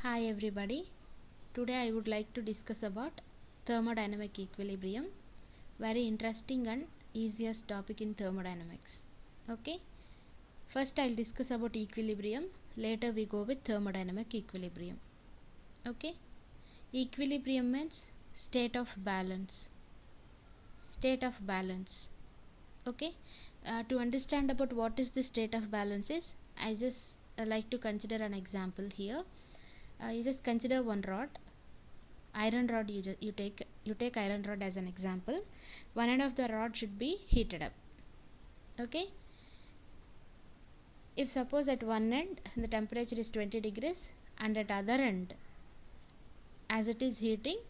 Hi everybody. Today I would like to discuss about thermodynamic equilibrium. Very interesting and easiest topic in thermodynamics. Okay. First I'll discuss about equilibrium. Later we go with thermodynamic equilibrium. Okay. Equilibrium means state of balance. State of balance. Okay. To understand about what is the state of balance is, I just like to consider an example here. You just consider one rod, iron rod. You take iron rod as an example. One end of the rod should be heated up. Okay. If suppose at one end the temperature is 20 degrees and at other end, as it is heating,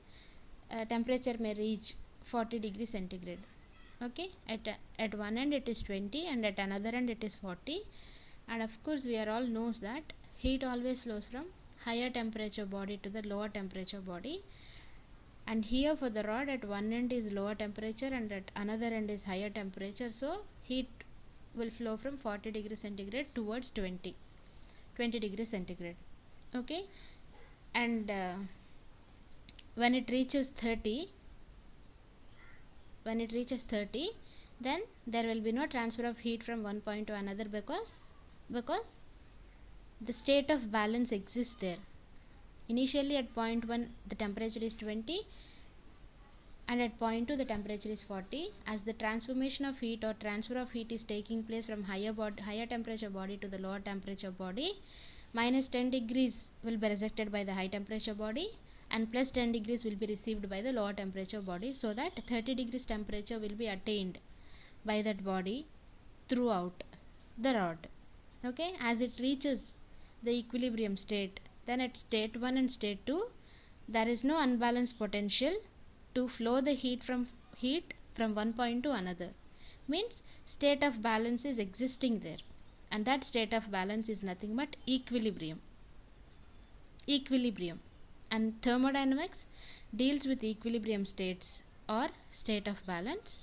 temperature may reach 40 degrees centigrade. Okay. At one end it is 20 and at another end it is 40, and of course we are all knows that heat always flows from higher temperature body to the lower temperature body, and here for the rod at one end is lower temperature and at another end is higher temperature, so heat will flow from 40 degrees centigrade towards 20 degrees centigrade. Okay. And when it reaches 30, then there will be no transfer of heat from one point to another, because the state of balance exists there. Initially at point 1 the temperature is 20 and at point 2 the temperature is 40. As the transformation of heat or transfer of heat is taking place from higher temperature body to the lower temperature body, minus 10 degrees will be rejected by the high temperature body and plus 10 degrees will be received by the lower temperature body, so that 30 degrees temperature will be attained by that body throughout the rod. Okay. As it reaches the equilibrium state, then at state 1 and state 2 there is no unbalanced potential to flow the heat from one point to another. Means state of balance is existing there, and that state of balance is nothing but equilibrium. And thermodynamics deals with equilibrium states or state of balance,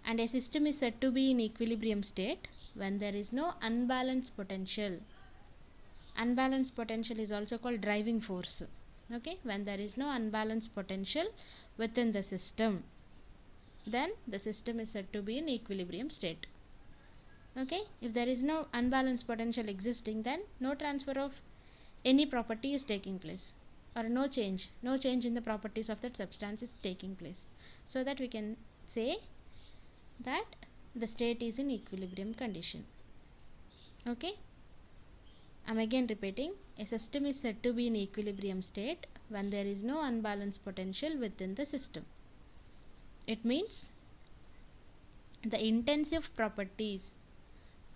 and a system is said to be in equilibrium state when there is no unbalanced potential. Unbalanced potential is also called driving force. Okay. When there is no unbalanced potential within the system, then the system is said to be in equilibrium state. Okay. If there is no unbalanced potential existing, then no transfer of any property is taking place, or no change in the properties of that substance is taking place, so that we can say that the state is in equilibrium condition. Okay. I'm again repeating, a system is said to be in equilibrium state when there is no unbalanced potential within the system. It means the intensive properties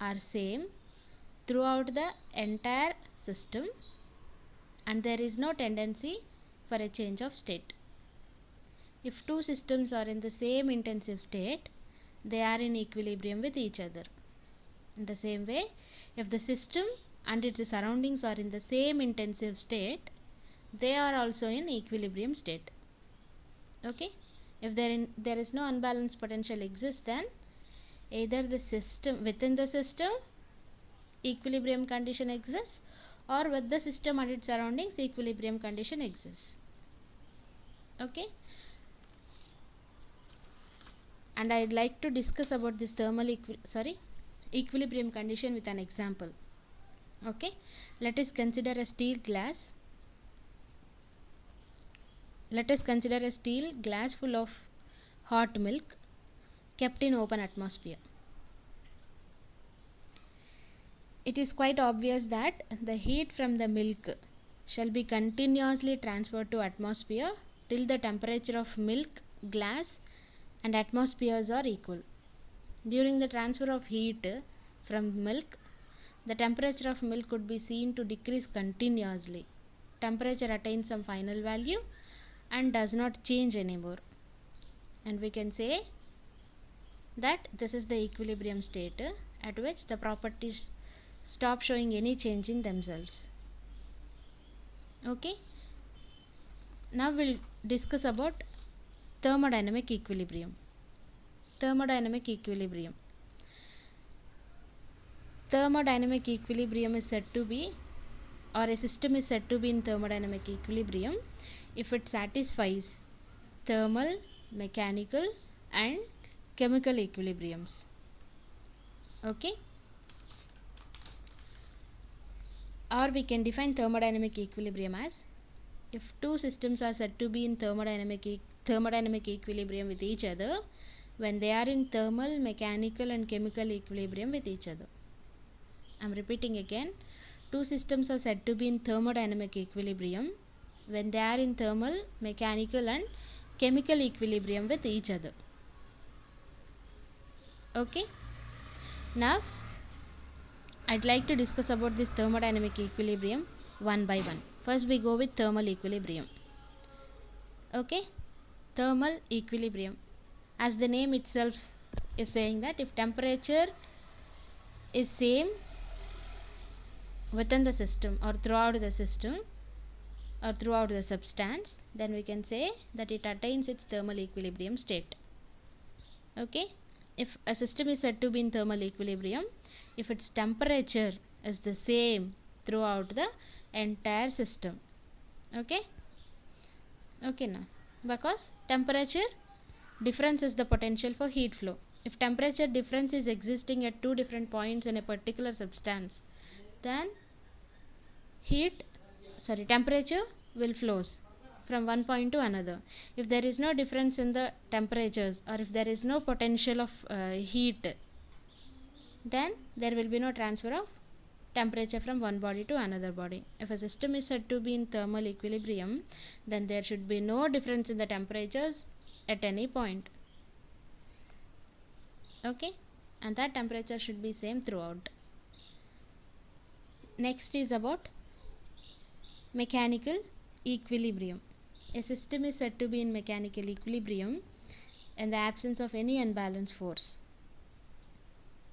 are same throughout the entire system and there is no tendency for a change of state. If two systems are in the same intensive state, they are in equilibrium with each other. In the same way, if the system and its surroundings are in the same intensive state, they are also in equilibrium state. Okay. If there is no unbalanced potential exists, then either the system within the system equilibrium condition exists, or with the system and its surroundings equilibrium condition exists. Okay. And I'd like to discuss about this equilibrium condition with an example. Okay. Let us consider a steel glass. Let us consider a steel glass full of hot milk kept in open atmosphere. It is quite obvious that the heat from the milk shall be continuously transferred to atmosphere till the temperature of milk, glass and atmospheres are equal. During the transfer of heat from milk, the temperature of milk could be seen to decrease continuously. Temperature attains some final value and does not change anymore. And we can say that this is the equilibrium state at which the properties stop showing any change in themselves. Okay. Now we'll discuss about thermodynamic equilibrium. Thermodynamic equilibrium is said to be or a system is said to be in thermodynamic equilibrium if it satisfies thermal, mechanical and chemical equilibriums. Okay, or we can define thermodynamic equilibrium as if two systems are said to be in thermodynamic equilibrium with each other when they are in thermal, mechanical and chemical equilibrium with each other. I am repeating again, two systems are said to be in thermodynamic equilibrium when they are in thermal, mechanical and chemical equilibrium with each other. Okay, now I'd like to discuss about this thermodynamic equilibrium one by one. First we go with thermal equilibrium. Okay, thermal equilibrium, as the name itself is saying that if temperature is same within the system or throughout the system or throughout the substance, then we can say that it attains its thermal equilibrium state. Okay, if a system is said to be in thermal equilibrium if its temperature is the same throughout the entire system. Okay, now because temperature difference is the potential for heat flow. If temperature difference is existing at two different points in a particular substance, then temperature will flows from one point to another. If there is no difference in the temperatures or if there is no potential of heat, then there will be no transfer of temperature from one body to another body. If a system is said to be in thermal equilibrium, then there should be no difference in the temperatures at any point. Okay, and that temperature should be same throughout. Next is about mechanical equilibrium. A system is said to be in mechanical equilibrium in the absence of any unbalanced force.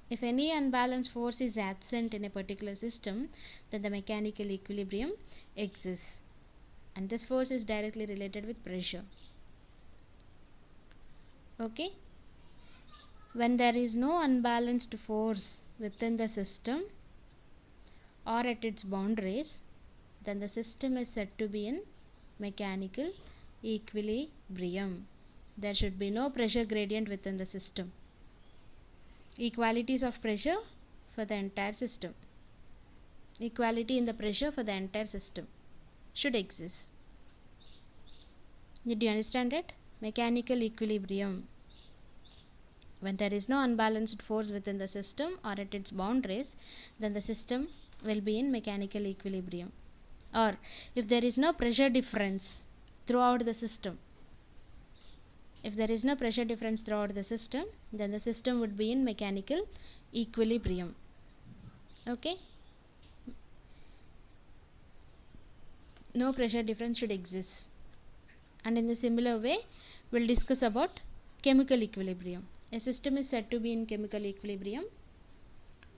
If any unbalanced force is absent in a particular system, then the mechanical equilibrium exists, and this force is directly related with pressure. Okay, when there is no unbalanced force within the system or at its boundaries, then the system is said to be in mechanical equilibrium. There should be no pressure gradient within the system. Equalities of pressure for the entire system. Equality in the pressure for the entire system should exist. Did you understand it? Mechanical equilibrium. When there is no unbalanced force within the system or at its boundaries, then the system will be in mechanical equilibrium. Or if there is no pressure difference throughout the system, then the system would be in mechanical equilibrium. Okay, no pressure difference should exist. And in the similar way, we'll discuss about chemical equilibrium. A system is said to be in chemical equilibrium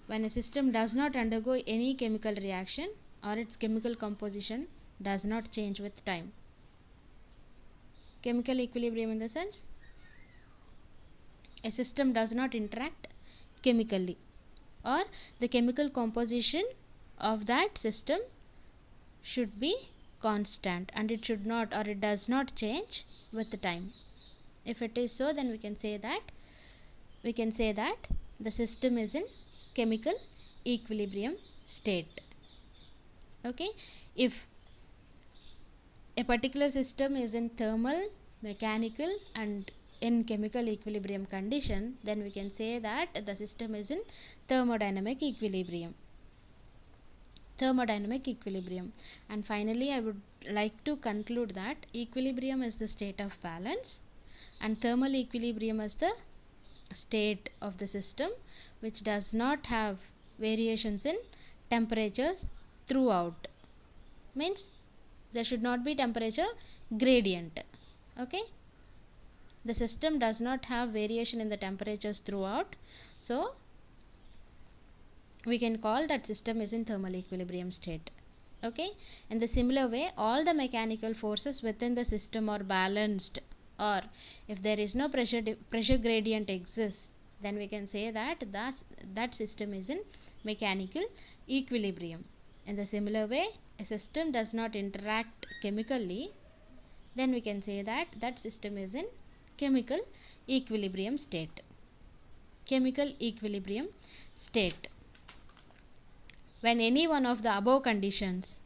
when a system does not undergo any chemical reaction or its chemical composition does not change with time. Chemical equilibrium in the sense, a system does not interact chemically, or the chemical composition of that system should be constant and it should not or it does not change with the time. If it is so, then we can say that the system is in chemical equilibrium state. Okay, if a particular system is in thermal, mechanical and in chemical equilibrium condition, then we can say that the system is in thermodynamic equilibrium. And finally, I would like to conclude that equilibrium is the state of balance and thermal equilibrium is the state of the system which does not have variations in temperatures throughout. Means there should not be temperature gradient. Okay, the system does not have variation in the temperatures throughout, so we can call that system is in thermal equilibrium state. Okay, in the similar way, all the mechanical forces within the system are balanced, or if there is no pressure gradient exists, then we can say that that system is in mechanical equilibrium. In the similar way, a system does not interact chemically, then we can say that that system is in chemical equilibrium state. Chemical equilibrium state. When any one of the above conditions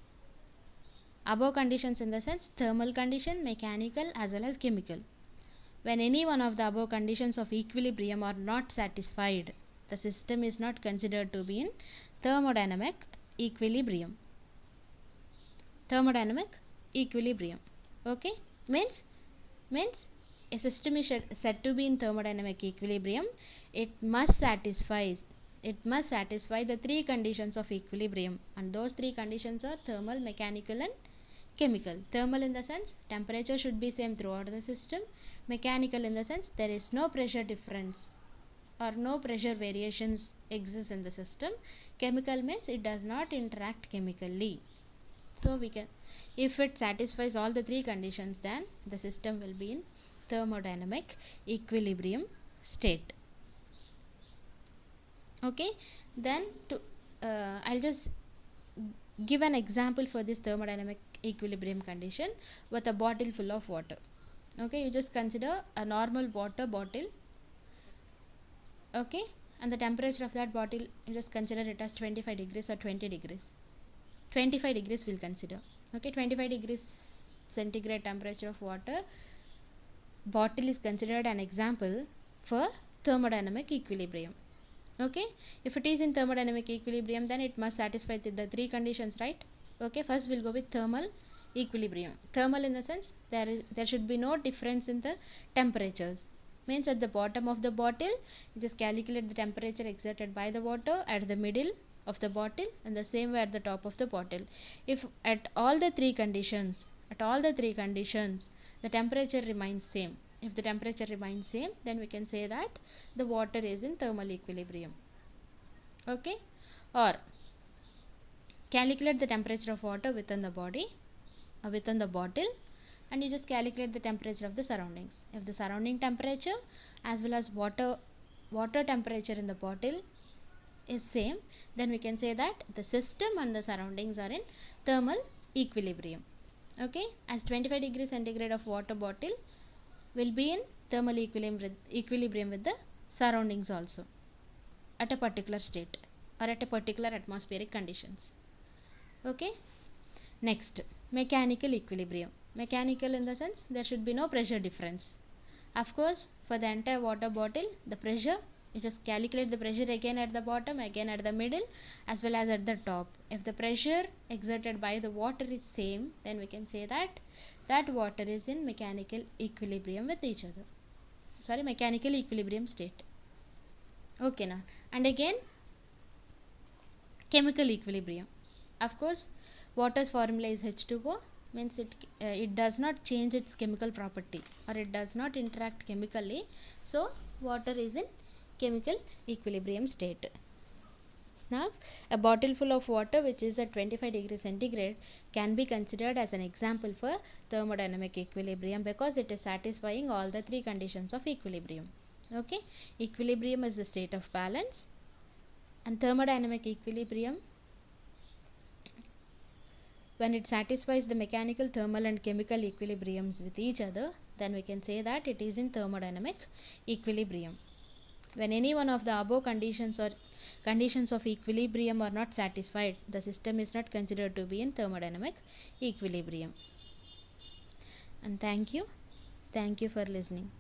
in the sense thermal condition, mechanical as well as chemical, when any one of the above conditions of equilibrium are not satisfied, the system is not considered to be in thermodynamic equilibrium. Thermodynamic equilibrium. Okay, means a system is said to be in thermodynamic equilibrium. It must satisfy the three conditions of equilibrium, and those three conditions are thermal, mechanical and chemical. Thermal in the sense temperature should be same throughout the system. Mechanical in the sense there is no pressure difference or no pressure variations exist in the system. Chemical means it does not interact chemically. So we can, if it satisfies all the three conditions, then the system will be in thermodynamic equilibrium state. Okay, then I'll just give an example for this thermodynamic equilibrium condition with a bottle full of water. Okay, you just consider a normal water bottle. Okay, and the temperature of that bottle, you just consider it as 25 degrees or 20 degrees. 25 degrees we'll consider. Okay, 25 degrees centigrade temperature of water bottle is considered an example for thermodynamic equilibrium. Okay, if it is in thermodynamic equilibrium, then it must satisfy the three conditions, right? Okay, first we'll go with thermal equilibrium. Thermal in the sense there should be no difference in the temperatures. Means at the bottom of the bottle, you just calculate the temperature exerted by the water at the middle of the bottle and the same way at the top of the bottle. If at all the three conditions the temperature remains same, if the temperature remains same, then we can say that the water is in thermal equilibrium. Okay, or calculate the temperature of water within the bottle, and you just calculate the temperature of the surroundings. If the surrounding temperature as well as water temperature in the bottle is same, then we can say that the system and the surroundings are in thermal equilibrium. Okay, as 25 degrees centigrade of water bottle will be in thermal equilibrium with the surroundings also at a particular state or at a particular atmospheric conditions. Okay, next, mechanical equilibrium. Mechanical in the sense there should be no pressure difference. Of course, for the entire water bottle, the pressure, you just calculate the pressure again at the bottom, again at the middle as well as at the top. If the pressure exerted by the water is same, then we can say that that water is in mechanical equilibrium with each other. Sorry, mechanical equilibrium state. Okay, now and again chemical equilibrium. Of course, water's formula is H2O, means it does not change its chemical property or it does not interact chemically. So water is in chemical equilibrium state. Now a bottle full of water which is at 25 degrees centigrade can be considered as an example for thermodynamic equilibrium because it is satisfying all the three conditions of equilibrium. Okay, equilibrium is the state of balance, and thermodynamic equilibrium, when it satisfies the mechanical, thermal and chemical equilibriums with each other, then we can say that it is in thermodynamic equilibrium. When any one of the above conditions or conditions of equilibrium are not satisfied, the system is not considered to be in thermodynamic equilibrium. And thank you for listening.